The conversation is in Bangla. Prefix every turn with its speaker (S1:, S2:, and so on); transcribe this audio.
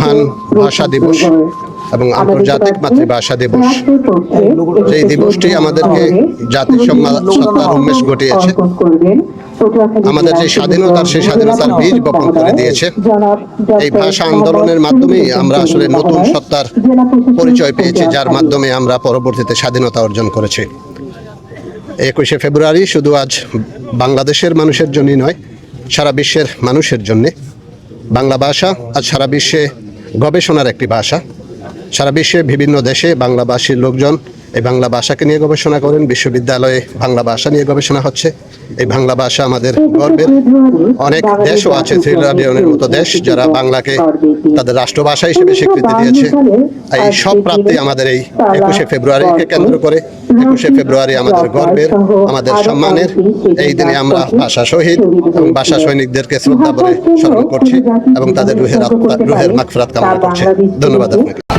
S1: মহান ভাষা দিবস এবং আন্তর্জাতিক মাতৃভাষা দিবস, এই দিবসটি আমাদেরকে জাতিসত্তার উন্মেষ ঘটিয়েছে। আমাদের যে স্বাধীনতার, সেই স্বাধীনতার বীজ বপন করে দিয়েছে। এই ভাষা আন্দোলনের মাধ্যমেই আমরা আসলে নতুন সত্তার পরিচয় পেয়েছি, যার মাধ্যমে আমরা পরবর্তীতে স্বাধীনতা অর্জন করেছি। 21শে ফেব্রুয়ারি শুধু আজ বাংলাদেশের মানুষের জন্যই নয়, সারা বিশ্বের মানুষের জন্যে। বাংলা ভাষা আজ সারা বিশ্বে গবেষণার একটি ভাষা। সারা বিশ্বে বিভিন্ন দেশে বাংলাভাষীর লোকজন এই বাংলা ভাষাকে নিয়ে গবেষণা করেন। বিশ্ববিদ্যালয়ে বাংলা ভাষা নিয়ে গবেষণা হচ্ছে। এই বাংলা ভাষা আমাদের গর্বের। অনেক দেশও আছে, সিয়েরা লিওনের মতো দেশ, যারা বাংলাকে তাদের রাষ্ট্রভাষা হিসেবে স্বীকৃতি দিয়েছে। এই সব প্রাপ্তি আমাদের এই 21শে ফেব্রুয়ারিকে কেন্দ্র করে। 21শে ফেব্রুয়ারি আমাদের গর্বের, আমাদের সম্মানের। এই দিনে আমরা ভাষা শহীদ এবং ভাষা সৈনিকদেরকে শ্রদ্ধা ভরে স্মরণ করছি এবং তাদের রুহের মাগফিরাত কামনা করছি। ধন্যবাদ আপনাকে।